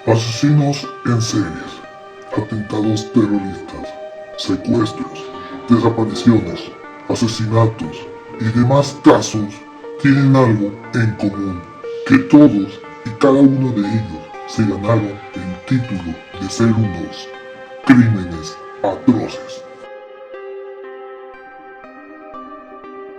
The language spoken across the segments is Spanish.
Asesinos en series, atentados terroristas, secuestros, desapariciones, asesinatos y demás casos tienen algo en común, que todos y cada uno de ellos se ganaron el título de ser unos crímenes atroces.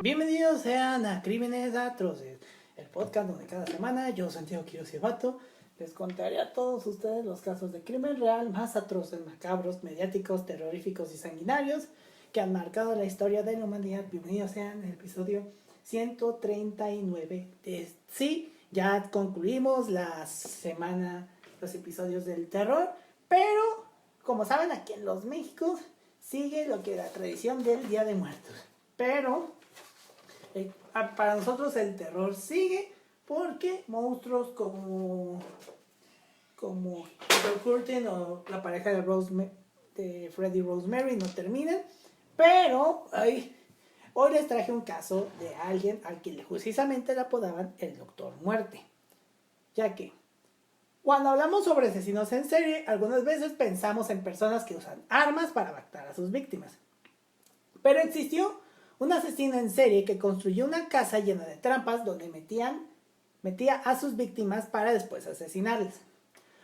Bienvenidos sean a Crímenes Atroces, el podcast donde cada semana yo, Santiago Quiroz y Bato, les contaré a todos ustedes los casos de crimen real más atroces, macabros, mediáticos, terroríficos y sanguinarios que han marcado la historia de la humanidad. Bienvenidos sean al episodio 139 de... Sí, ya concluimos la semana, los episodios del terror, pero como saben, aquí en Los Méxicos sigue lo que es la tradición del Día de Muertos. Pero para nosotros el terror sigue porque monstruos como Peter Curtin o la pareja de Freddy Rosemary no terminan. Pero hoy les traje un caso de alguien al que precisamente le apodaban el Doctor Muerte. Ya que cuando hablamos sobre asesinos en serie, algunas veces pensamos en personas que usan armas para matar a sus víctimas. Pero existió un asesino en serie que construyó una casa llena de trampas donde metía a sus víctimas para después asesinarles.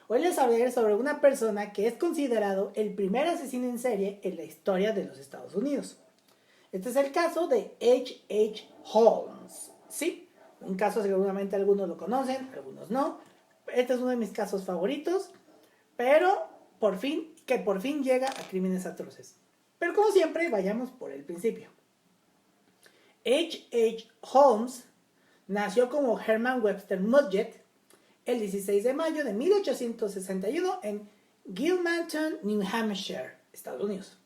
Hoy les hablaré sobre una persona que es considerado el primer asesino en serie en la historia de los Estados Unidos. Este es el caso de H.H. Holmes. Sí, un caso seguramente algunos lo conocen, algunos no. Este es uno de mis casos favoritos, pero por fin llega a Crímenes Atroces. Pero como siempre, vayamos por el principio. H.H. Holmes nació como Herman Webster Mudgett el 16 de mayo de 1861 en Gilmanton, New Hampshire, Estados Unidos.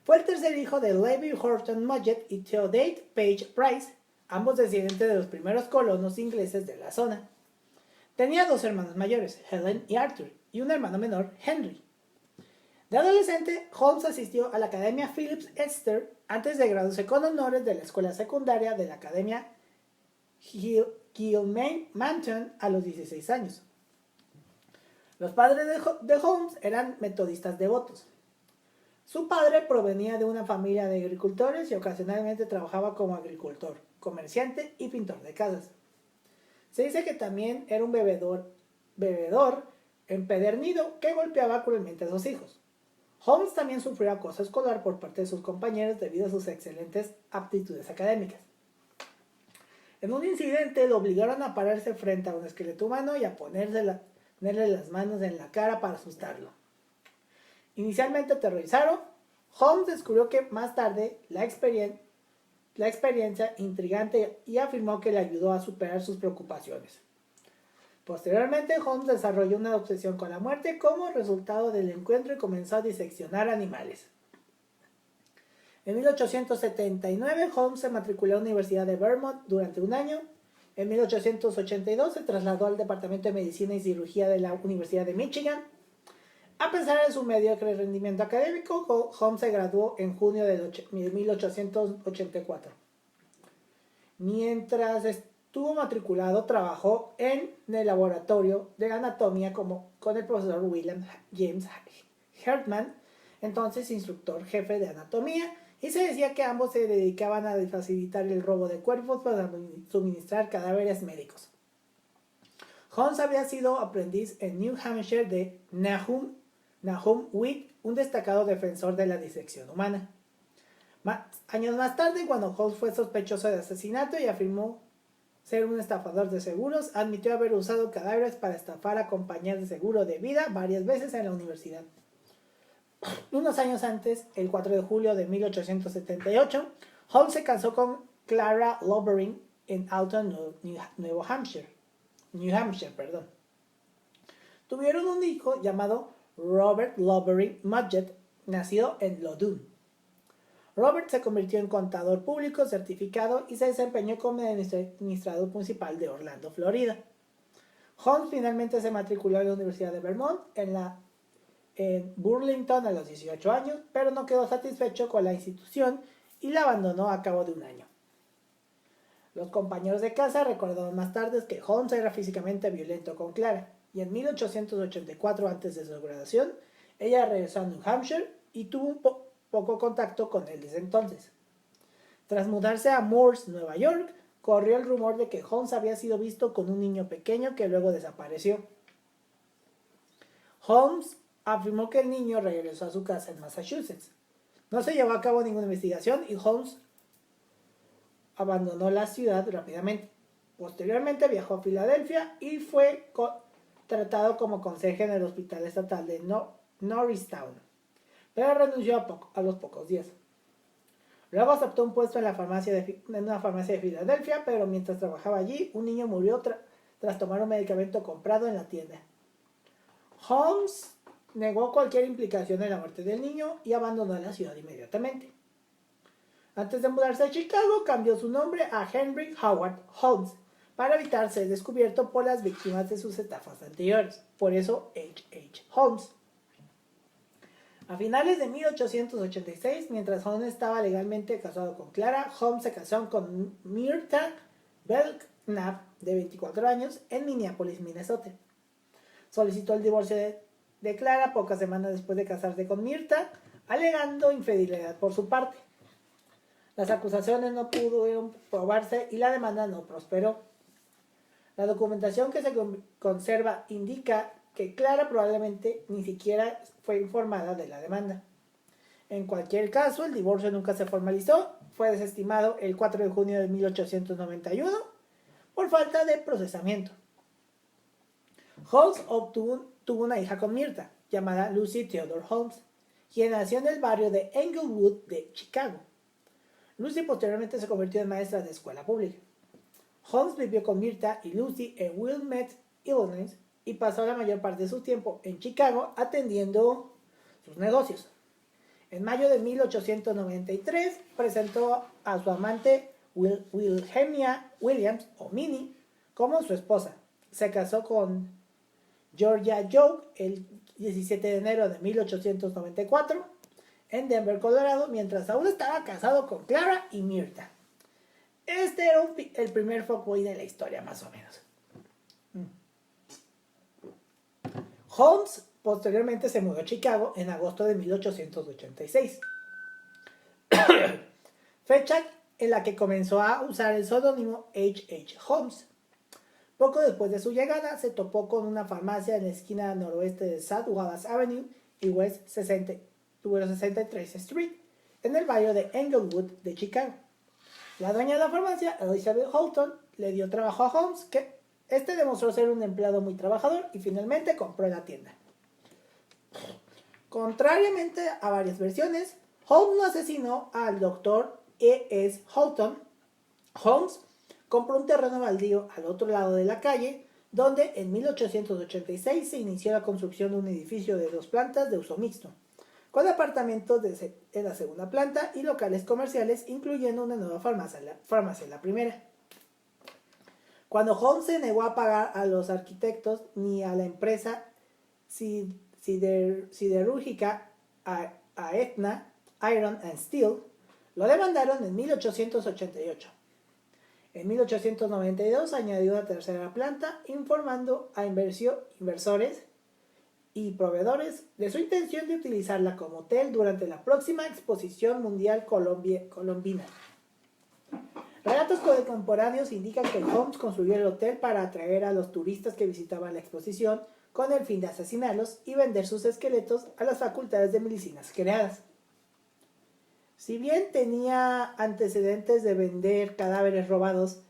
Fue el tercer hijo de Levi Horton Mudgett y Theodate Page Price, ambos descendientes de los primeros colonos ingleses de la zona. Tenía dos hermanos mayores, Helen y Arthur, y un hermano menor, Henry. De adolescente, Holmes asistió a la Academia Phillips Exeter antes de graduarse con honores de la escuela secundaria de la Academia Gilmanton a los 16 años. Los padres de Holmes eran metodistas devotos. Su padre provenía de una familia de agricultores y ocasionalmente trabajaba como agricultor, comerciante y pintor de casas. Se dice que también era un bebedor empedernido que golpeaba cruelmente a sus hijos. Holmes también sufrió acoso escolar por parte de sus compañeros debido a sus excelentes aptitudes académicas. En un incidente lo obligaron a pararse frente a un esqueleto humano y a ponerle las manos en la cara para asustarlo. Inicialmente aterrorizado, Holmes descubrió que más tarde la experiencia intrigante y afirmó que le ayudó a superar sus preocupaciones. Posteriormente, Holmes desarrolló una obsesión con la muerte como resultado del encuentro y comenzó a diseccionar animales. En 1879, Holmes se matriculó a la Universidad de Vermont durante un año. En 1882 se trasladó al Departamento de Medicina y Cirugía de la Universidad de Michigan. A pesar de su mediocre rendimiento académico, Holmes se graduó en junio de 1884. Mientras estuvo matriculado, trabajó en el laboratorio de anatomía con el profesor William James Hartman, entonces instructor jefe de anatomía, y se decía que ambos se dedicaban a facilitar el robo de cuerpos para suministrar cadáveres médicos. Holmes había sido aprendiz en New Hampshire de Nahum Witt, un destacado defensor de la disección humana. Años más tarde, cuando Holmes fue sospechoso de asesinato y afirmó ser un estafador de seguros, admitió haber usado cadáveres para estafar a compañías de seguro de vida varias veces en la universidad. Unos años antes, el 4 de julio de 1878, Holmes se casó con Clara Lovering en Alton, New Hampshire. Tuvieron un hijo llamado Robert Lovering Mudgett, nacido en Loudoun. Robert se convirtió en contador público certificado y se desempeñó como administrador municipal de Orlando, Florida. Holmes finalmente se matriculó en la Universidad de Vermont en Burlington a los 18 años, pero no quedó satisfecho con la institución y la abandonó a cabo de un año. Los compañeros de casa recordaron más tarde que Holmes era físicamente violento con Clara. y en 1884, antes de su graduación, ella regresó a New Hampshire y tuvo un poco contacto con él desde entonces. Tras mudarse a Moores, Nueva York, corrió el rumor de que Holmes había sido visto con un niño pequeño que luego desapareció. Holmes afirmó que el niño regresó a su casa en Massachusetts. No se llevó a cabo ninguna investigación y Holmes abandonó la ciudad rápidamente. Posteriormente viajó a Filadelfia y fue tratado como conserje en el Hospital Estatal de Norristown, pero renunció a los pocos días. Luego aceptó un puesto en una farmacia de Filadelfia, pero mientras trabajaba allí, un niño murió tras tomar un medicamento comprado en la tienda. Holmes negó cualquier implicación en la muerte del niño y abandonó la ciudad inmediatamente. Antes de mudarse a Chicago, cambió su nombre a Henry Howard Holmes para evitar ser descubierto por las víctimas de sus estafas anteriores. Por eso H.H. Holmes. A finales de 1886, mientras Holmes estaba legalmente casado con Clara, Holmes se casó con Myrta Belknap, de 24 años, en Minneapolis, Minnesota. Solicitó el divorcio de Clara pocas semanas después de casarse con Myrta, alegando infidelidad por su parte. Las acusaciones no pudieron probarse y la demanda no prosperó. La documentación que se conserva indica que Clara probablemente ni siquiera fue informada de la demanda. En cualquier caso, el divorcio nunca se formalizó, fue desestimado el 4 de junio de 1891 por falta de procesamiento. Holmes tuvo una hija con Myrta, llamada Lucy Theodore Holmes, quien nació en el barrio de Englewood de Chicago. Lucy posteriormente se convirtió en maestra de escuela pública. Holmes vivió con Myrta y Lucy en Wilmette, Illinois, y pasó la mayor parte de su tiempo en Chicago atendiendo sus negocios. En mayo de 1893 presentó a su amante Wilhelmina Williams, o Minnie, como su esposa. Se casó con Georgia Young el 17 de enero de 1894 en Denver, Colorado, mientras aún estaba casado con Clara y Myrta. Este era el primer fuckboy de la historia, más o menos. Holmes posteriormente se mudó a Chicago en agosto de 1886, fecha en la que comenzó a usar el seudónimo H.H. Holmes. Poco después de su llegada, se topó con una farmacia en la esquina noroeste de South Wallace Avenue y West 63 Street, en el barrio de Englewood de Chicago. La dueña de la farmacia, Elizabeth Holton, le dio trabajo a Holmes, que este demostró ser un empleado muy trabajador y finalmente compró la tienda. Contrariamente a varias versiones, Holmes no asesinó al Dr. E.S. Holton. Holmes compró un terreno baldío al otro lado de la calle, donde en 1886 se inició la construcción de un edificio de 2 plantas de uso mixto, con apartamentos en la segunda planta y locales comerciales, incluyendo una nueva farmacia en la primera. Cuando Holmes se negó a pagar a los arquitectos ni a la empresa siderúrgica Aetna Iron and Steel, lo demandaron en 1888. En 1892 añadió una tercera planta, informando a inversores y proveedores de su intención de utilizarla como hotel durante la próxima Exposición Mundial Colombina. Relatos contemporáneos indican que Holmes construyó el hotel para atraer a los turistas que visitaban la exposición con el fin de asesinarlos y vender sus esqueletos a las facultades de medicinas creadas. Si bien tenía antecedentes de vender cadáveres robados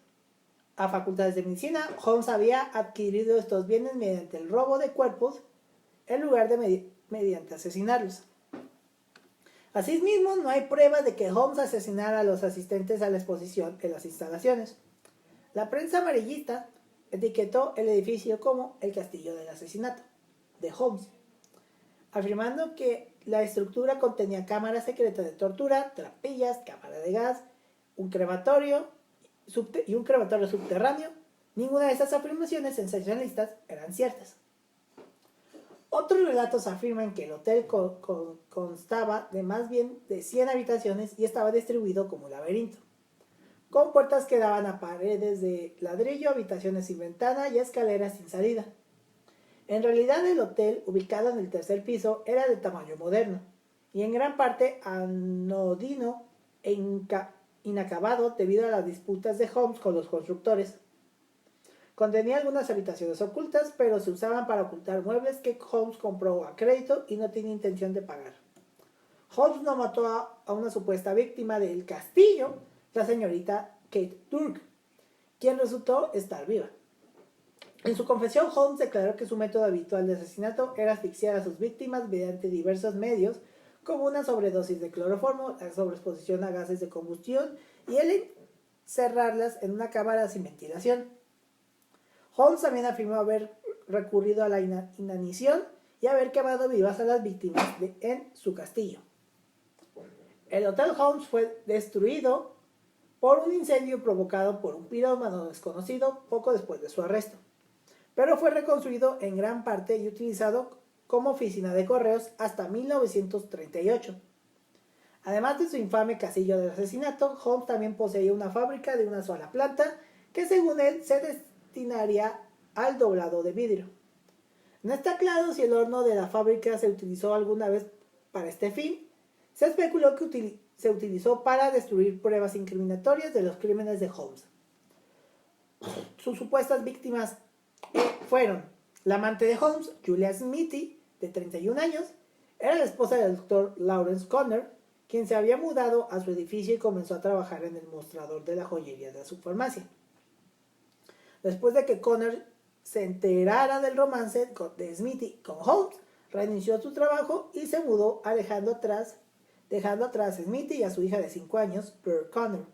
a facultades de medicina, Holmes había adquirido estos bienes mediante el robo de cuerpos en lugar de mediante asesinarlos. Asimismo, no hay pruebas de que Holmes asesinara a los asistentes a la exposición en las instalaciones. La prensa amarillista etiquetó el edificio como el castillo del asesinato de Holmes, afirmando que la estructura contenía cámaras secretas de tortura, trampillas, cámara de gas, un crematorio y un crematorio subterráneo. Ninguna de estas afirmaciones sensacionalistas eran ciertas. Otros relatos afirman que el hotel constaba de más bien de 100 habitaciones y estaba distribuido como un laberinto, con puertas que daban a paredes de ladrillo, habitaciones sin ventana y escaleras sin salida. En realidad el hotel, ubicado en el tercer piso, era de tamaño moderno y en gran parte anodino e inacabado debido a las disputas de Holmes con los constructores. Contenía algunas habitaciones ocultas, pero se usaban para ocultar muebles que Holmes compró a crédito y no tenía intención de pagar. Holmes no mató a una supuesta víctima del castillo, la señorita Kate Turk, quien resultó estar viva. En su confesión, Holmes declaró que su método habitual de asesinato era asfixiar a sus víctimas mediante diversos medios, como una sobredosis de cloroformo, la sobreexposición a gases de combustión y el encerrarlas en una cámara sin ventilación. Holmes también afirmó haber recurrido a la inanición y haber quemado vivas a las víctimas en su castillo. El Hotel Holmes fue destruido por un incendio provocado por un pirómano desconocido poco después de su arresto, pero fue reconstruido en gran parte y utilizado como oficina de correos hasta 1938. Además de su infame castillo de asesinato, Holmes también poseía una fábrica de una sola planta que según él se destinaría al doblado de vidrio. No está claro si el horno de la fábrica se utilizó alguna vez para este fin. Se especuló que se utilizó para destruir pruebas incriminatorias de los crímenes de Holmes. Sus supuestas víctimas fueron la amante de Holmes, Julia Smithy, de 31 años, era la esposa del doctor Lawrence Connor, quien se había mudado a su edificio y comenzó a trabajar en el mostrador de la joyería de su farmacia. Después de que Connor se enterara del romance de Smithy con Holmes, renunció a su trabajo y se mudó, dejando atrás a Smithy y a su hija de 5 años, Pearl Connor.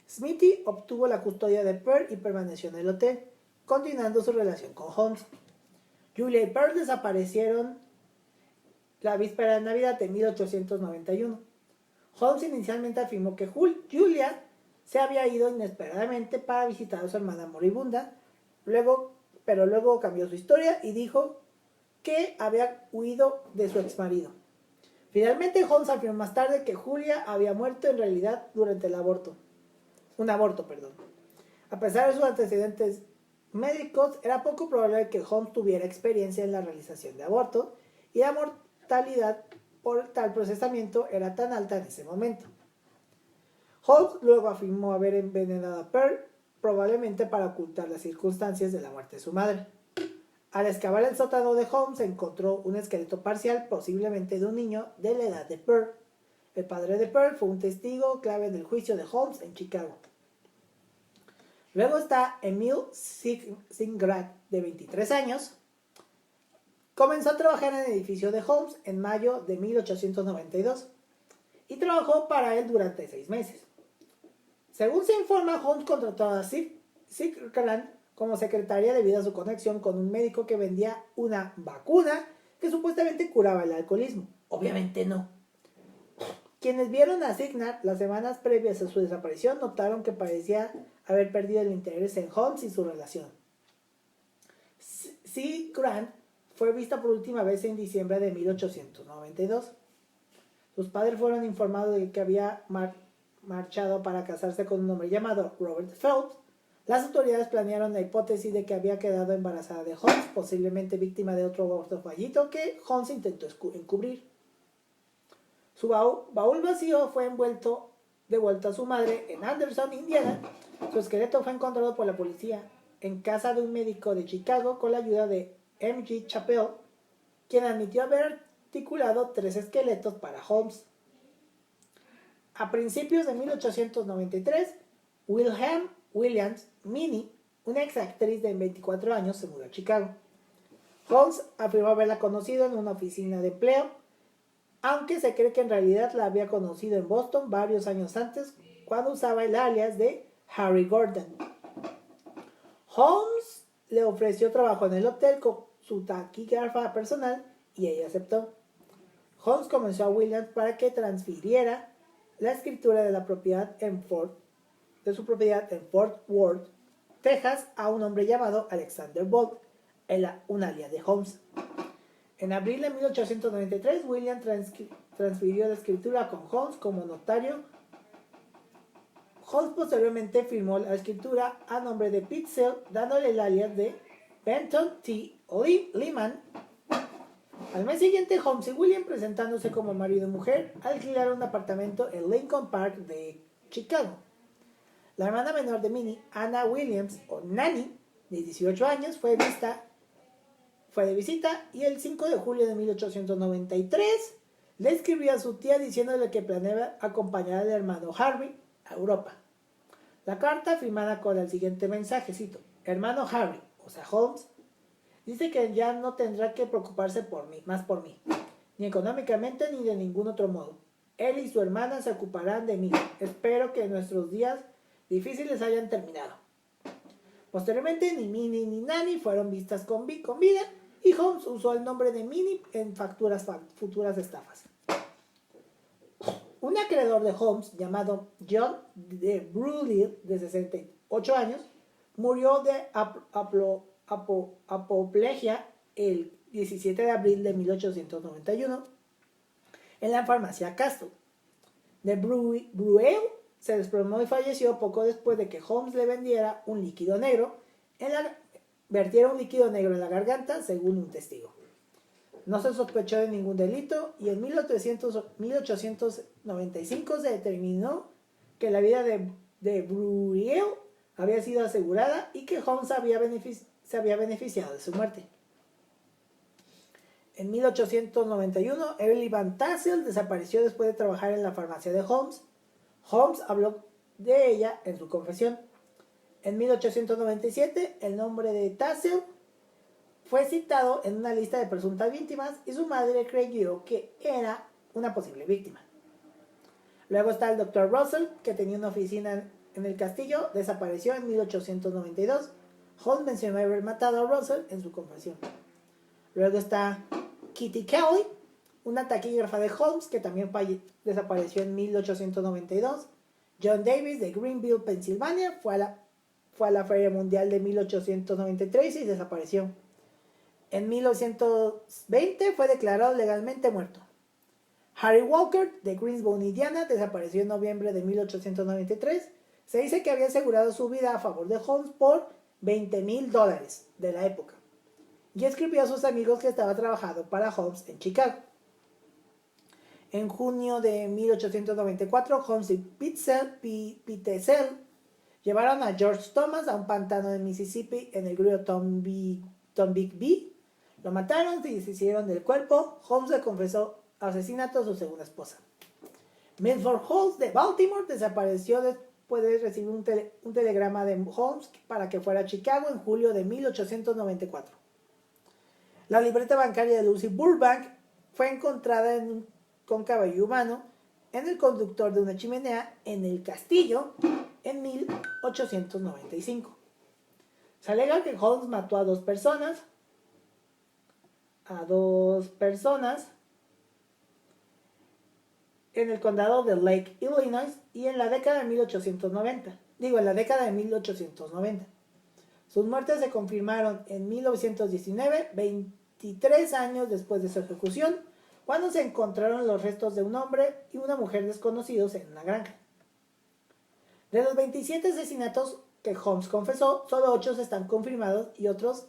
Smithy obtuvo la custodia de Pearl y permaneció en el hotel, continuando su relación con Holmes. Julia y Pearl desaparecieron la víspera de Navidad de 1891. Holmes inicialmente afirmó que Julia se había ido inesperadamente para visitar a su hermana moribunda, pero luego cambió su historia y dijo que había huido de su exmarido. Finalmente, Holmes afirmó más tarde que Julia había muerto en realidad durante un aborto. A pesar de sus antecedentes médicos, era poco probable que Holmes tuviera experiencia en la realización de abortos y la mortalidad por tal procesamiento era tan alta en ese momento. Holmes luego afirmó haber envenenado a Pearl, probablemente para ocultar las circunstancias de la muerte de su madre. Al excavar el sótano de Holmes se encontró un esqueleto parcial, posiblemente de un niño de la edad de Pearl. El padre de Pearl fue un testigo clave en el juicio de Holmes en Chicago. Luego está Emil Singrad, de 23 años. Comenzó a trabajar en el edificio de Holmes en mayo de 1892 y trabajó para él durante 6 meses. Según se informa, Holmes contrató a Singrad como secretaria debido a su conexión con un médico que vendía una vacuna que supuestamente curaba el alcoholismo. Obviamente no. Quienes vieron a Singrad las semanas previas a su desaparición notaron que parecía haber perdido el interés en Holmes y su relación. Singrad fue vista por última vez en diciembre de 1892. Sus padres fueron informados de que había marchado para casarse con un hombre llamado Robert Phelps. Las autoridades planearon la hipótesis de que había quedado embarazada de Holmes, posiblemente víctima de otro aborto fallido que Holmes intentó encubrir. Su baúl vacío fue devuelto a su madre en Anderson, Indiana. Su esqueleto fue encontrado por la policía en casa de un médico de Chicago con la ayuda de M.G. Chappell, quien admitió haber articulado 3 esqueletos para Holmes. A principios de 1893, Wilhelm Williams Minnie, una ex actriz de 24 años, se mudó a Chicago. Holmes afirmó haberla conocido en una oficina de empleo, aunque se cree que en realidad la había conocido en Boston varios años antes, cuando usaba el alias de Harry Gordon. Holmes le ofreció trabajo en el hotel con su taquígrafa personal y ella aceptó. Holmes convenció a Williams para que transfiriera la escritura de su propiedad en Fort Worth, Texas, a un hombre llamado Alexander Bolt, un alias de Holmes. En abril de 1893, Williams transfirió la escritura con Holmes como notario. Holmes posteriormente firmó la escritura a nombre de Pitzel, dándole el alias de Benton T. Lehman. Al mes siguiente, Holmes y William, presentándose como marido y mujer, alquilaron un apartamento en Lincoln Park de Chicago. La hermana menor de Minnie, Anna Williams, o Nanny, de 18 años, fue de visita y el 5 de julio de 1893 le escribió a su tía diciéndole que planeaba acompañar al hermano Harry a Europa. La carta, firmada con el siguiente mensaje, cito: hermano Harry, o sea Holmes, dice que ya no tendrá que preocuparse más por mí, ni económicamente ni de ningún otro modo. Él y su hermana se ocuparán de mí. Espero que nuestros días difíciles hayan terminado. Posteriormente, ni Minnie ni Nanny fueron vistas con vida y Holmes usó el nombre de Minnie en futuras estafas. Un acreedor de Holmes, llamado John de Bruley, de 68 años, murió de apoplejía el 17 de abril de 1891 en la farmacia Castle. De Bruel se desplomó y falleció poco después de que Holmes le vertiera un líquido negro en la garganta, según un testigo. No se sospechó de ningún delito y en 1895 se determinó que la vida de Bruel había sido asegurada y que Holmes se había beneficiado de su muerte. En 1891, Evelyn Van Tassel desapareció después de trabajar en la farmacia de Holmes. Holmes habló de ella en su confesión. En 1897, el nombre de Tassel fue citado en una lista de presuntas víctimas y su madre creyó que era una posible víctima. Luego está el Dr. Russell, que tenía una oficina en el castillo, desapareció en 1892. Holmes mencionó haber matado a Russell en su confesión. Luego está Kitty Kelly, una taquígrafa de Holmes, que también desapareció en 1892. John Davis, de Greenville, Pensilvania, fue a la Feria Mundial de 1893 y desapareció. En 1920 fue declarado legalmente muerto. Harry Walker, de Greensboro, Indiana, desapareció en noviembre de 1893. Se dice que había asegurado su vida a favor de Holmes por $20,000 de la época. Y escribió a sus amigos que estaba trabajando para Holmes en Chicago. En junio de 1894, Holmes y Pitzel llevaron a George Thomas a un pantano de Mississippi en el río Tombigbee. Lo mataron y se hicieron del cuerpo. Holmes le confesó asesinato a su segunda esposa. Milford Holmes, de Baltimore, desapareció después de recibir un telegrama de Holmes para que fuera a Chicago en julio de 1894. La libreta bancaria de Lucy Burbank fue encontrada con cabello humano en el conductor de una chimenea en el castillo en 1895. Se alega que Holmes mató a dos personas en el condado de Lake, Illinois, y en la década de 1890. Sus muertes se confirmaron en 1919, 23 años después de su ejecución, cuando se encontraron los restos de un hombre y una mujer desconocidos en una granja. De los 27 asesinatos que Holmes confesó, solo 8 están confirmados y otros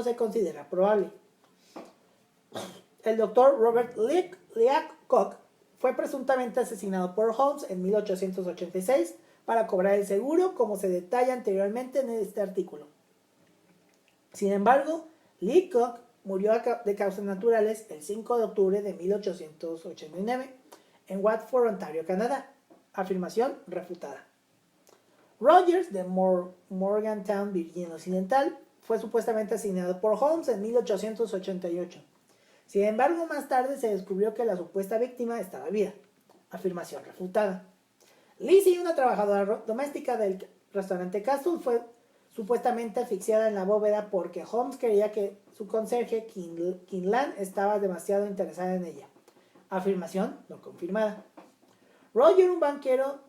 se considera probable. El doctor Robert Leacock fue presuntamente asesinado por Holmes en 1886 para cobrar el seguro, como se detalla anteriormente en este artículo. Sin embargo, Leacock murió de causas naturales el 5 de octubre de 1889 en Watford, Ontario, Canadá. Afirmación refutada. Rogers, de Morgantown, Virginia Occidental, fue supuestamente asesinado por Holmes en 1888. Sin embargo, más tarde se descubrió que la supuesta víctima estaba viva. Afirmación refutada. Lizzie, una trabajadora doméstica del restaurante Castle, fue supuestamente asfixiada en la bóveda porque Holmes creía que su conserje, Kinlan, estaba demasiado interesada en ella. Afirmación no confirmada. Roger, un banquero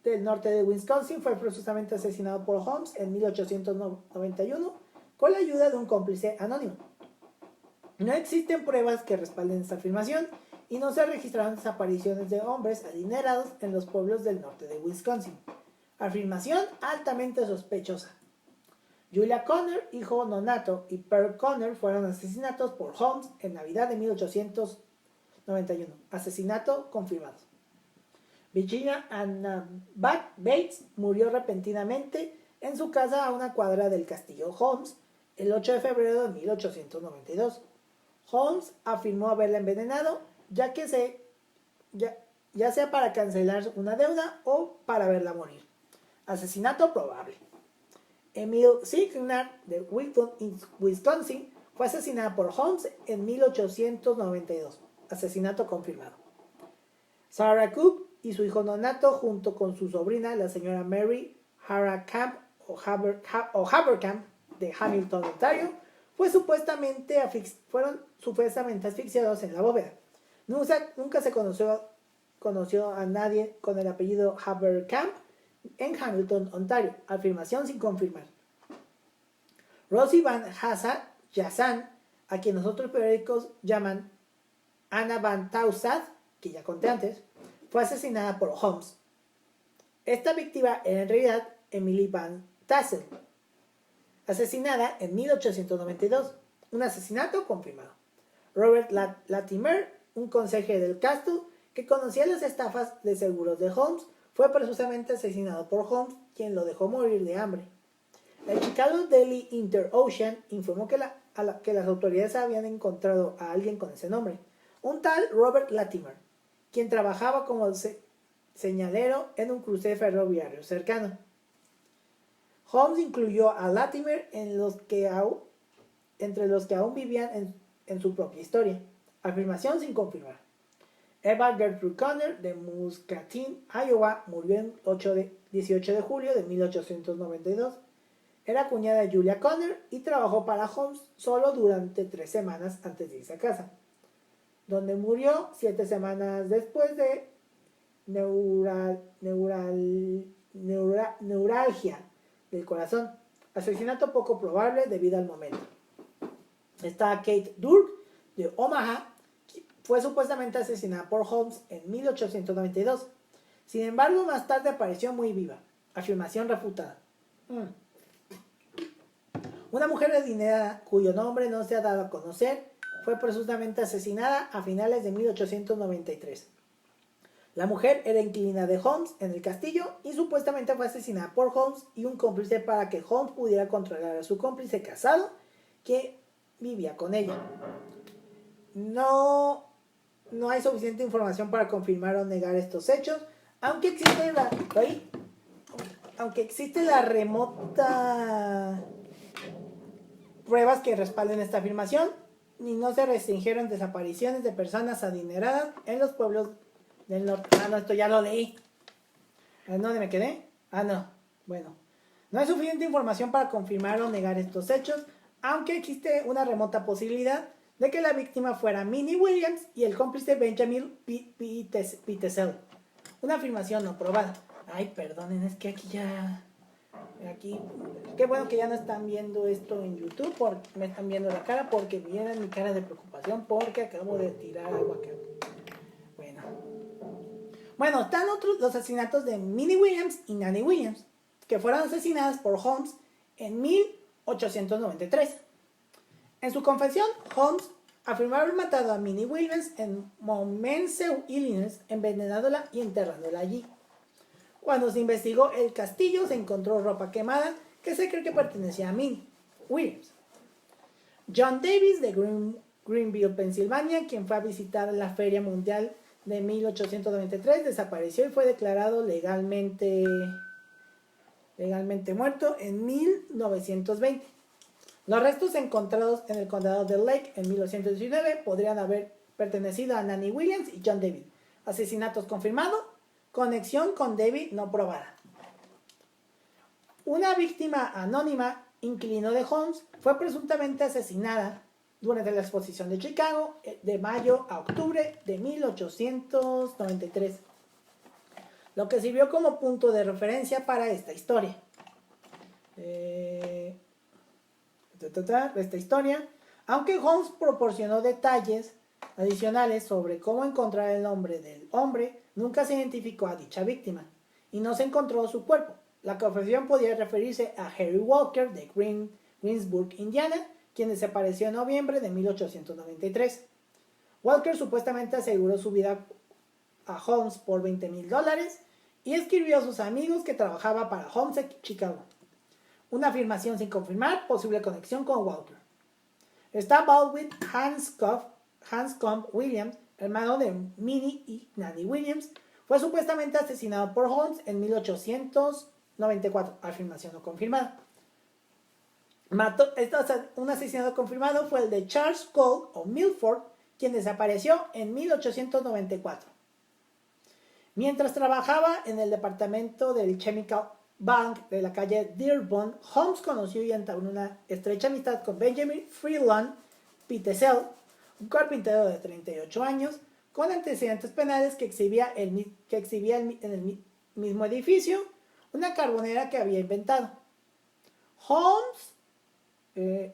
del norte de Wisconsin, fue presuntamente asesinado por Holmes en 1891 con la ayuda de un cómplice anónimo. No existen pruebas que respalden esta afirmación y no se registraron desapariciones de hombres adinerados en los pueblos del norte de Wisconsin. Afirmación altamente sospechosa. Julia Connor, hijo nonato, y Pearl Connor fueron asesinados por Holmes en Navidad de 1891. Asesinato confirmado. Virginia Anna Bates murió repentinamente en su casa a una cuadra del castillo Holmes el 8 de febrero de 1892. Holmes afirmó haberla envenenado, ya sea para cancelar una deuda o para verla morir. Asesinato probable. Emile Signar de Wilton, Wisconsin, fue asesinada por Holmes en 1892. Asesinato confirmado. Sarah Cook y su hijo nonato, junto con su sobrina, la señora Mary Havercamp Havercamp de Hamilton, Ontario, fueron supuestamente asfixiados en la bóveda. Nunca se conoció a nadie con el apellido Havercamp en Hamilton, Ontario. Afirmación sin confirmar. Rosie Van Yazan, a quien los otros periódicos llaman Anna Van Tausad, que ya conté antes, fue asesinada por Holmes. Esta víctima era en realidad Emily Van Tassel, asesinada en 1892. Un asesinato confirmado. Robert Latimer, un conserje del Castle que conocía las estafas de seguros de Holmes, fue presuntamente asesinado por Holmes, quien lo dejó morir de hambre. El Chicago Daily Inter-Ocean informó que las autoridades habían encontrado a alguien con ese nombre, un tal Robert Latimer, quien trabajaba como señalero en un crucero ferroviario cercano. Holmes incluyó a Latimer entre los que aún vivían en su propia historia. Afirmación sin confirmar. Eva Gertrude Connor de Muscatine, Iowa, murió el 18 de julio de 1892. Era cuñada de Julia Connor y trabajó para Holmes solo durante 3 semanas antes de irse a casa, donde murió 7 semanas después de neuralgia del corazón. Asesinato poco probable debido al momento. Está Kate Durk de Omaha, que fue supuestamente asesinada por Holmes en 1892. Sin embargo, más tarde apareció muy viva. Afirmación refutada. Una mujer adinerada cuyo nombre no se ha dado a conocer fue presuntamente asesinada a finales de 1893. La mujer era inquilina de Holmes en el castillo y supuestamente fue asesinada por Holmes y un cómplice para que Holmes pudiera controlar a su cómplice casado que vivía con ella. No hay suficiente información para confirmar o negar estos hechos, aunque existe la remota pruebas que respalden esta afirmación, y no se restringieron desapariciones de personas adineradas en los pueblos del norte. No, esto ya lo leí. ¿Dónde me quedé? No. Bueno, no hay suficiente información para confirmar o negar estos hechos, aunque existe una remota posibilidad de que la víctima fuera Minnie Williams y el cómplice Benjamin Pitesel. Una afirmación no probada. Ay, perdonen, es que aquí, qué bueno que ya no están viendo esto en YouTube, porque me están viendo la cara, porque vieran mi cara de preocupación, porque acabo de tirar algo acá. Bueno, están los asesinatos de Minnie Williams y Nanny Williams, que fueron asesinadas por Holmes en 1893. En su confesión, Holmes afirmó haber matado a Minnie Williams en Monmouth, Illinois, envenenándola y enterrándola allí. Cuando se investigó el castillo, se encontró ropa quemada que se cree que pertenecía a Minnie Williams. John Davis de Greenville, Pensilvania, quien fue a visitar la Feria Mundial de 1893, desapareció y fue declarado legalmente muerto en 1920. Los restos encontrados en el condado de Lake en 1919 podrían haber pertenecido a Nanny Williams y John David. Asesinatos confirmados, conexión con David no probada. Una víctima anónima, inquilino de Holmes, fue presuntamente asesinada durante la exposición de Chicago de mayo a octubre de 1893, lo que sirvió como punto de referencia para esta historia. Aunque Holmes proporcionó detalles adicionales sobre cómo encontrar el nombre del hombre, nunca se identificó a dicha víctima y no se encontró su cuerpo. La confesión podía referirse a Harry Walker de Greensburg, Indiana, quien desapareció en noviembre de 1893. Walker supuestamente aseguró su vida a Holmes por $20,000 y escribió a sus amigos que trabajaba para Holmes en Chicago. Una afirmación sin confirmar posible conexión con Walker. Está Baldwin Hanscombe Williams, hermano de Minnie y Nanny Williams, fue supuestamente asesinado por Holmes en 1894, afirmación no confirmada. Un asesinato confirmado fue el de Charles Cole o Milford, quien desapareció en 1894. Mientras trabajaba en el departamento del Chemical Bank de la calle Dearborn, Holmes conoció y entabló una estrecha amistad con Benjamin Freeland Pitesel, un carpintero de 38 años, con antecedentes penales que exhibía en el mismo edificio una carbonera que había inventado. Holmes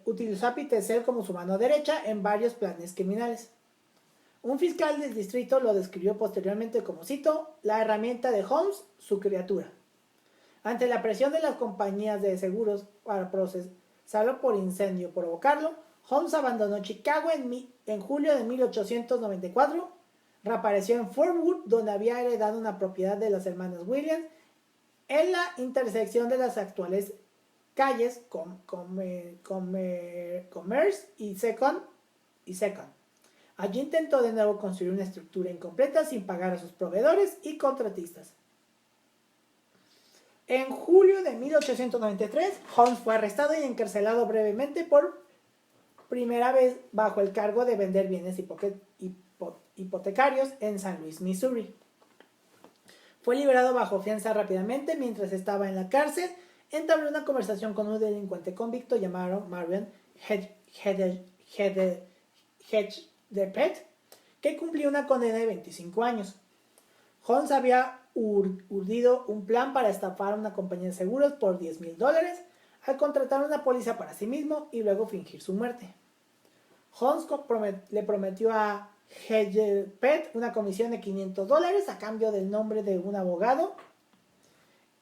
utilizó a Pitesel como su mano derecha en varios planes criminales. Un fiscal del distrito lo describió posteriormente como, cito, la herramienta de Holmes, su criatura. Ante la presión de las compañías de seguros para procesarlo por incendio o provocarlo, Holmes abandonó Chicago en julio de 1894, reapareció en Fort Worth, donde había heredado una propiedad de las hermanas Williams, en la intersección de las actuales calles Commerce y Second. Allí intentó de nuevo construir una estructura incompleta sin pagar a sus proveedores y contratistas. En julio de 1893, Holmes fue arrestado y encarcelado brevemente por primera vez bajo el cargo de vender bienes hipotecarios en San Luis, Missouri. Fue liberado bajo fianza rápidamente. Mientras estaba en la cárcel, entabló una conversación con un delincuente convicto llamado Marion Hedgepeth, que cumplió una condena de 25 años. Holmes había urdido un plan para estafar a una compañía de seguros por $10,000 al contratar una póliza para sí mismo y luego fingir su muerte. Holmes le prometió a Hedgepeth una comisión de $500 a cambio del nombre de un abogado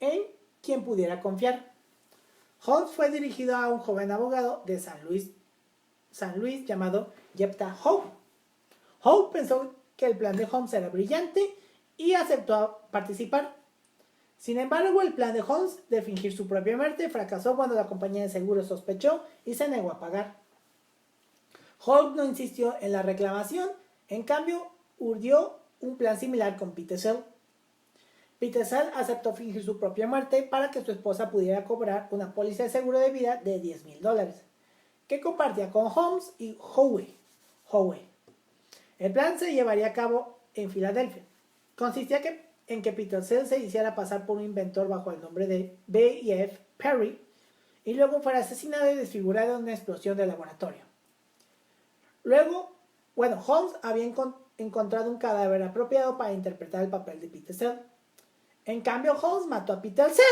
en quien pudiera confiar. Holmes fue dirigido a un joven abogado de San Luis llamado Jephthah Hope. Hope pensó que el plan de Holmes era brillante y aceptó participar. Sin embargo, el plan de Holmes de fingir su propia muerte fracasó cuando la compañía de seguros sospechó y se negó a pagar. Holmes no insistió en la reclamación, en cambio, urdió un plan similar con Pitesel. Pitesel aceptó fingir su propia muerte para que su esposa pudiera cobrar una póliza de seguro de vida de $10,000, que compartía con Holmes y Howe. El plan se llevaría a cabo en Filadelfia. Consistía en que Pitesel se hiciera pasar por un inventor bajo el nombre de B.F. Perry y luego fuera asesinado y desfigurado en una explosión de laboratorio. Holmes había encontrado un cadáver apropiado para interpretar el papel de Pitesel. En cambio, Holmes mató a Pitesel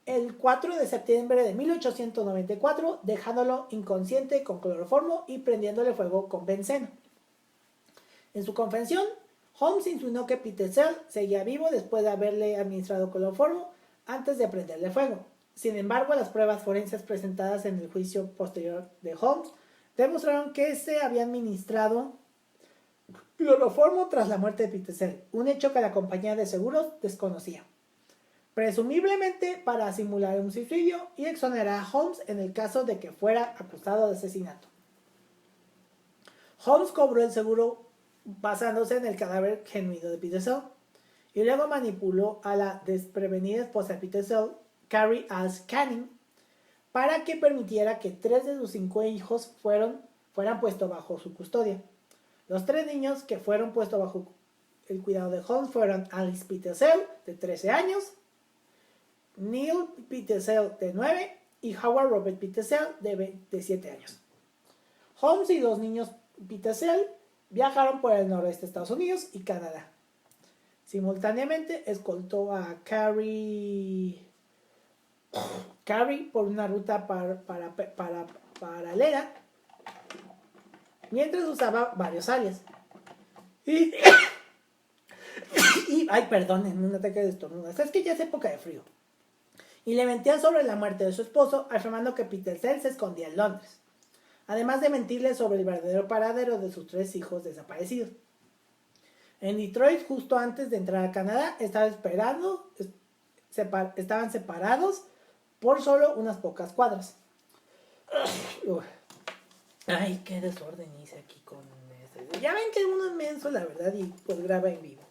el 4 de septiembre de 1894, dejándolo inconsciente con cloroformo y prendiéndole fuego con benceno. En su confesión, Holmes insinuó que Pitesel seguía vivo después de haberle administrado cloroformo antes de prenderle fuego. Sin embargo, las pruebas forenses presentadas en el juicio posterior de Holmes demostraron que se había administrado cloroformo tras la muerte de Pitesel, un hecho que la compañía de seguros desconocía, presumiblemente para simular un suicidio y exonerar a Holmes en el caso de que fuera acusado de asesinato. Holmes cobró el seguro basándose en el cadáver genuino de Pitesel y luego manipuló a la desprevenida esposa de Pitesel, Carrie Alice Canning, para que permitiera que 3 de sus 5 hijos fueran puestos bajo su custodia. Los 3 niños que fueron puestos bajo el cuidado de Holmes fueron Alice Pitesel, de 13 años, Neil Pitesel, de 9, y Howard Robert Pitesel, de 7 años. Holmes y los niños Pitesel viajaron por el noroeste de Estados Unidos y Canadá. Simultáneamente escoltó a Carrie por una ruta paralela mientras usaba varios alias. Ay, perdonen, un ataque de estornudo. Es que ya es época de frío. y le mentía sobre la muerte de su esposo, afirmando que Petersen se escondía en Londres, además de mentirle sobre el verdadero paradero de sus 3 hijos desaparecidos. En Detroit, justo antes de entrar a Canadá, estaban separados por solo unas pocas cuadras. Ay, qué desorden hice aquí con este. Ya ven que uno es menso, la verdad, y pues graba en vivo.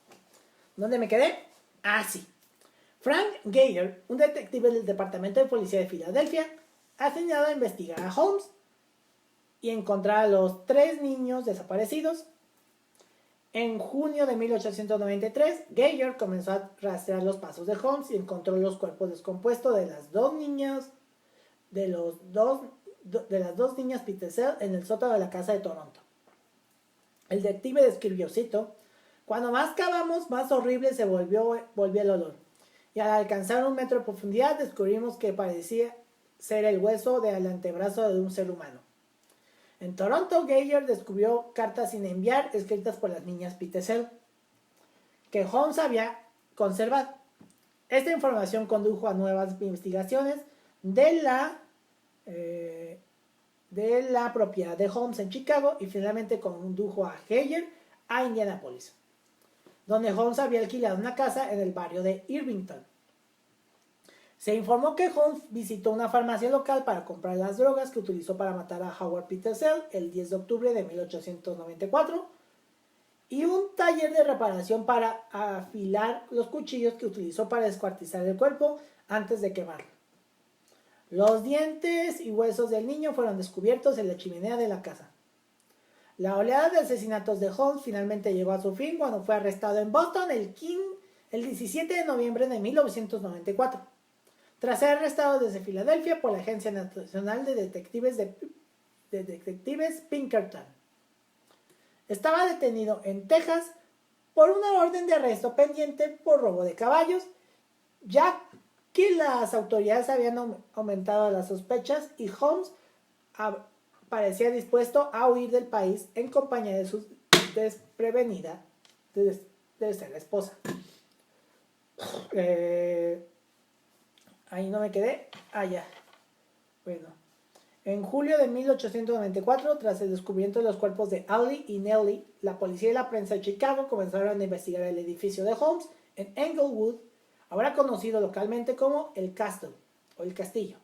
¿Dónde me quedé? Ah, sí. Frank Geyer, un detective del Departamento de Policía de Filadelfia, ha asignado a investigar a Holmes y encontrar a los 3 niños desaparecidos. En junio de 1893, Geyer comenzó a rastrear los pasos de Holmes y encontró los cuerpos descompuestos de las 2 niñas Petersen en el sótano de la casa de Toronto. El detective describió, cito, cuando más cavamos, más horrible se volvió el olor. Y al alcanzar 1 metro de profundidad, descubrimos que parecía ser el hueso del antebrazo de un ser humano. En Toronto, Geyer descubrió cartas sin enviar escritas por las niñas Petersen, que Holmes había conservado. Esta información condujo a nuevas investigaciones de la propiedad de Holmes en Chicago y finalmente condujo a Geyer a Indianápolis, donde Holmes había alquilado una casa en el barrio de Irvington. Se informó que Holmes visitó una farmacia local para comprar las drogas que utilizó para matar a Howard Petersen el 10 de octubre de 1894 y un taller de reparación para afilar los cuchillos que utilizó para descuartizar el cuerpo antes de quemarlo. Los dientes y huesos del niño fueron descubiertos en la chimenea de la casa. La oleada de asesinatos de Holmes finalmente llegó a su fin cuando fue arrestado en Boston el 17 de noviembre de 1994. Tras ser arrestado desde Filadelfia por la Agencia Nacional de Detectives Pinkerton. Estaba detenido en Texas por una orden de arresto pendiente por robo de caballos, ya que las autoridades habían aumentado las sospechas y Holmes parecía dispuesto a huir del país en compañía de su desprevenida tercera esposa. Ahí no me quedé. Ya. Bueno. En julio de 1894, tras el descubrimiento de los cuerpos de Allie y Nellie, la policía y la prensa de Chicago comenzaron a investigar el edificio de Holmes en Englewood, ahora conocido localmente como el Castle o el Castillo.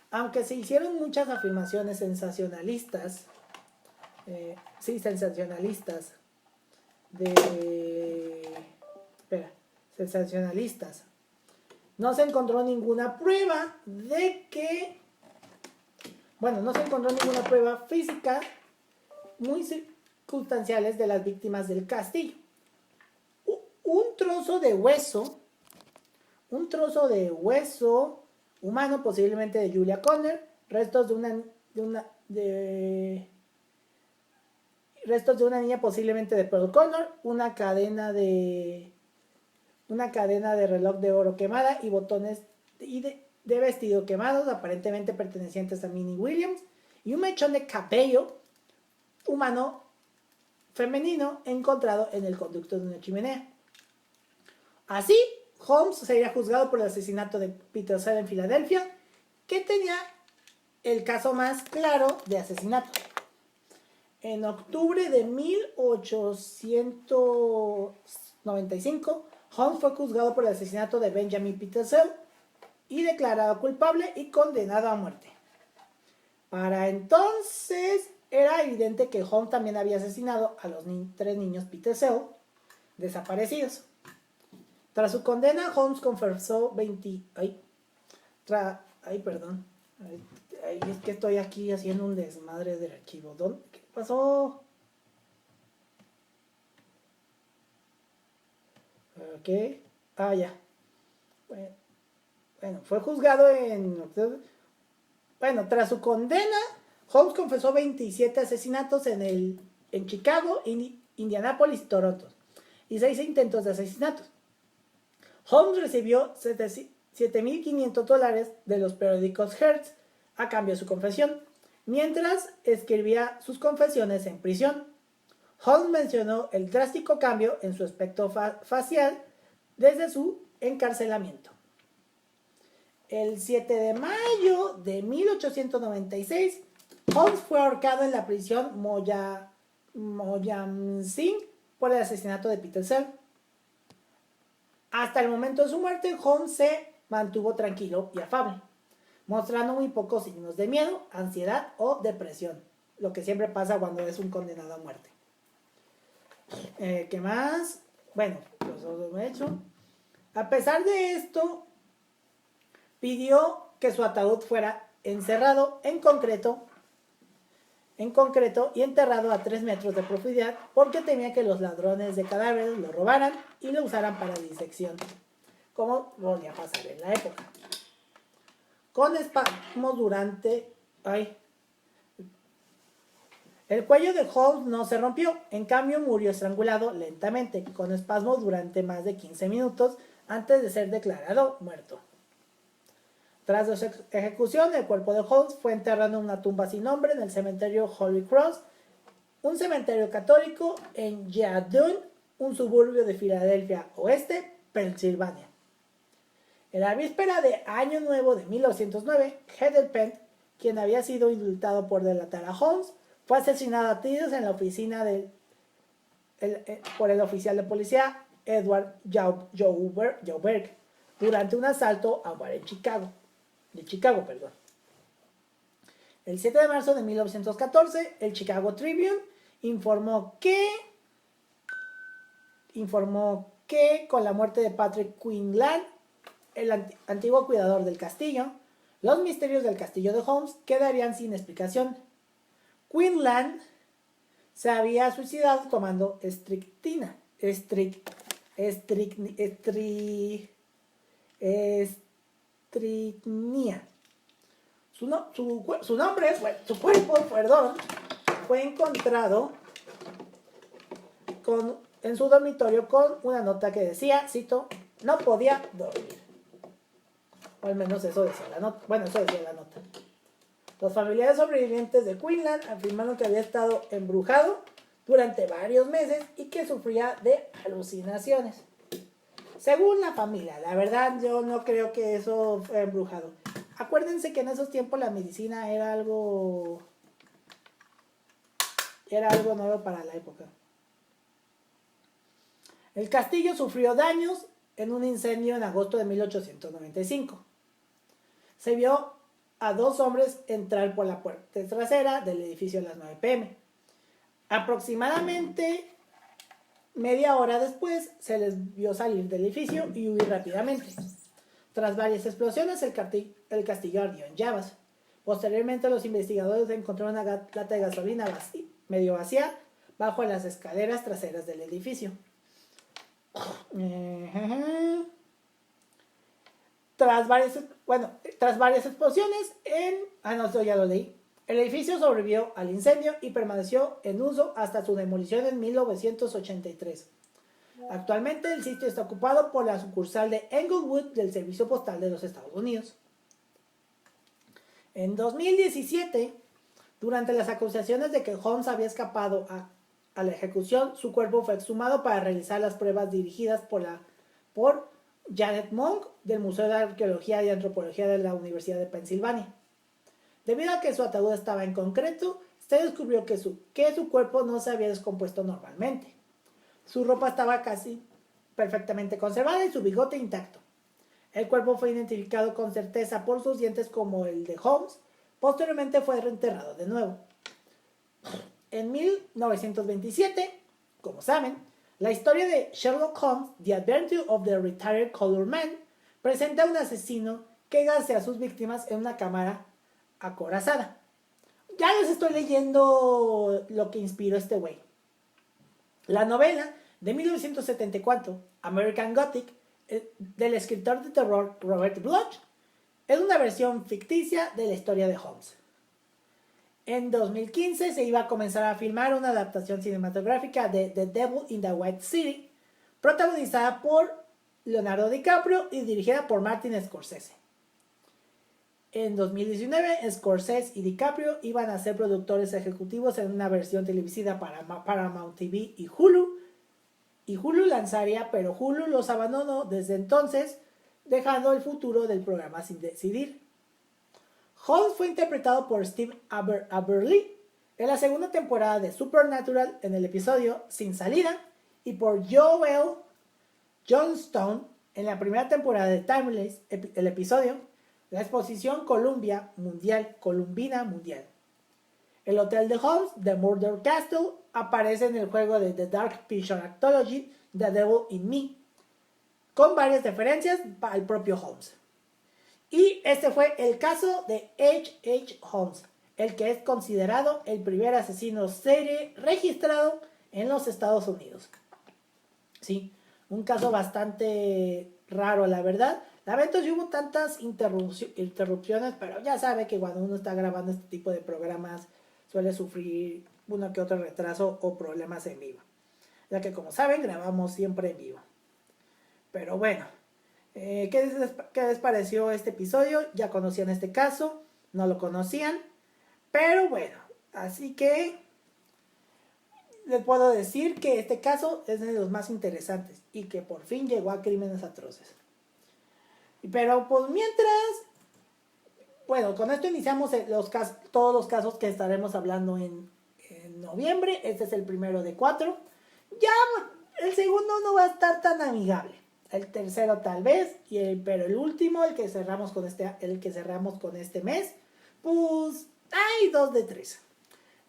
Aunque se hicieron muchas afirmaciones sensacionalistas, no se encontró ninguna prueba física muy circunstanciales de las víctimas del castillo. Un trozo de hueso humano, posiblemente de Julia Connor, restos de una niña, posiblemente de Pearl Connor, una cadena de reloj de oro quemada y botones de vestido quemados, aparentemente pertenecientes a Minnie Williams, y un mechón de cabello humano femenino encontrado en el conducto de una chimenea. Así, Holmes sería juzgado por el asesinato de Petersen en Filadelfia, que tenía el caso más claro de asesinato. En octubre de 1895, Holmes fue juzgado por el asesinato de Benjamin Petersen y declarado culpable y condenado a muerte. Para entonces era evidente que Holmes también había asesinado a los 3 niños Petersen desaparecidos. Tras su condena, Holmes confesó es que estoy aquí haciendo un desmadre del archivo. ¿Qué pasó? Ok. Ya. Bueno, fue juzgado tras su condena, Holmes confesó 27 asesinatos en Chicago, Indianápolis y Toronto, y 6 intentos de asesinatos. Holmes recibió $7,500 de los periódicos Hertz a cambio de su confesión, mientras escribía sus confesiones en prisión. Holmes mencionó el drástico cambio en su aspecto facial desde su encarcelamiento. El 7 de mayo de 1896, Holmes fue ahorcado en la prisión Moyamensing por el asesinato de Peter Cell. Hasta el momento de su muerte, Holmes se mantuvo tranquilo y afable, mostrando muy pocos signos de miedo, ansiedad o depresión, lo que siempre pasa cuando es un condenado a muerte. ¿Qué más? Bueno, lo he hecho. A pesar de esto, pidió que su ataúd fuera encerrado en concreto y enterrado a 3 metros de profundidad porque temía que los ladrones de cadáveres lo robaran y lo usaran para disección, como podía pasar en la época. Con espasmos durante... El cuello de Holmes no se rompió, en cambio murió estrangulado lentamente, con espasmos durante más de 15 minutos antes de ser declarado muerto. Tras su ejecución, el cuerpo de Holmes fue enterrado en una tumba sin nombre en el cementerio Holy Cross, un cementerio católico en Yeadon, un suburbio de Filadelfia Oeste, Pensilvania. En la víspera de Año Nuevo de 1909, Heatherpent, quien había sido indultado por delatar a Holmes, fue asesinado a tiros en la oficina por el oficial de policía Edward Jauberg durante un asalto a un bar de Chicago. El 7 de marzo de 1914, el Chicago Tribune informó que con la muerte de Patrick Quinlan, el antiguo cuidador del castillo, los misterios del castillo de Holmes quedarían sin explicación. Quinlan se había suicidado tomando strychnina. Su cuerpo fue encontrado en su dormitorio con una nota que decía, cito, no podía dormir. O al menos eso decía la nota. Bueno, eso decía la nota. Los familiares sobrevivientes de Quinlan afirmaron que había estado embrujado durante varios meses y que sufría de alucinaciones. Según la familia, la verdad yo no creo que eso fue embrujado. Acuérdense que en esos tiempos la medicina era algo nuevo para la época. El castillo sufrió daños en un incendio en agosto de 1895. Se vio a 2 hombres entrar por la puerta trasera del edificio a las 9 p.m. Aproximadamente media hora después se les vio salir del edificio y huir rápidamente. Tras varias explosiones, el castillo ardió en llamas. Posteriormente, los investigadores encontraron una lata de gasolina medio vacía bajo las escaleras traseras del edificio. Tras varias explosiones ya lo leí. El edificio sobrevivió al incendio y permaneció en uso hasta su demolición en 1983. Actualmente el sitio está ocupado por la sucursal de Englewood del Servicio Postal de los Estados Unidos. En 2017, durante las acusaciones de que Holmes había escapado a la ejecución, su cuerpo fue exhumado para realizar las pruebas dirigidas por Janet Monk del Museo de Arqueología y Antropología de la Universidad de Pensilvania. Debido a que su ataúd estaba en concreto, se descubrió que su cuerpo no se había descompuesto normalmente. Su ropa estaba casi perfectamente conservada y su bigote intacto. El cuerpo fue identificado con certeza por sus dientes como el de Holmes. Posteriormente fue reenterrado de nuevo. En 1927, como saben, la historia de Sherlock Holmes, The Adventure of the Retired Colored Man, presenta a un asesino que gasea a sus víctimas en una cámara acorazada. Ya les estoy leyendo lo que inspiró este güey. La novela de 1974, American Gothic, del escritor de terror Robert Bloch, es una versión ficticia de la historia de Holmes. En 2015 se iba a comenzar a filmar una adaptación cinematográfica de The Devil in the White City, protagonizada por Leonardo DiCaprio y dirigida por Martin Scorsese. En 2019, Scorsese y DiCaprio iban a ser productores ejecutivos en una versión televisiva para Paramount TV y Hulu lanzaría, pero Hulu los abandonó desde entonces dejando el futuro del programa sin decidir. Holmes fue interpretado por Steve Aberley en la segunda temporada de Supernatural en el episodio Sin Salida y por Joel Johnstone en la primera temporada de Timeless, el episodio La Exposición Columbina Mundial. El hotel de Holmes, The Murder Castle, aparece en el juego de The Dark Picture Anthology, The Devil in Me, con varias referencias al propio Holmes. Y este fue el caso de H.H. Holmes, el que es considerado el primer asesino serie registrado en los Estados Unidos. Sí, un caso bastante raro, la verdad. Lamento si hubo tantas interrupciones, pero ya sabe que cuando uno está grabando este tipo de programas suele sufrir uno que otro retraso o problemas en vivo. Ya que como saben, grabamos siempre en vivo. Pero bueno, ¿qué les pareció este episodio? Ya conocían este caso, no lo conocían. Pero bueno, así que les puedo decir que este caso es de los más interesantes y que por fin llegó a Crímenes Atroces. Pero pues mientras, bueno, con esto iniciamos todos los casos que estaremos hablando en noviembre. Este es el primero de 4. Ya el segundo no va a estar tan amigable. El tercero tal vez, pero el último, el que cerramos con este mes, pues hay 2 de 3.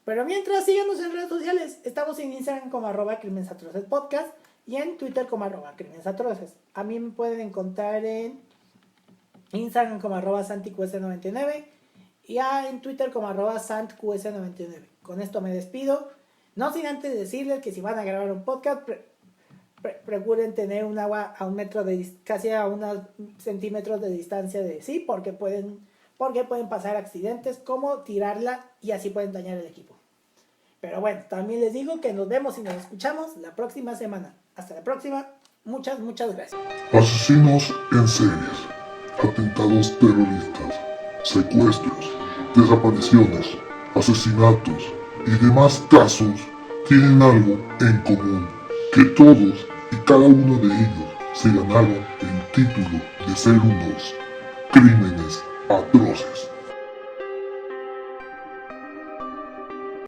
Pero mientras, síganos en redes sociales. Estamos en Instagram como @crimenesatrocespodcast y en Twitter como @crimenesatroces. A mí me pueden encontrar en Instagram como @santiqs99 y en Twitter como @santqs99. Con esto me despido. No sin antes decirles que si van a grabar un podcast, procuren tener un agua a casi a unos centímetros de distancia de sí, porque pueden pasar accidentes como tirarla y así pueden dañar el equipo. Pero bueno, también les digo que nos vemos y nos escuchamos la próxima semana. Hasta la próxima. Muchas gracias. Asesinos en series, atentados terroristas, secuestros, desapariciones, asesinatos y demás casos tienen algo en común, que todos y cada uno de ellos se ganaron el título de ser unos crímenes atroces.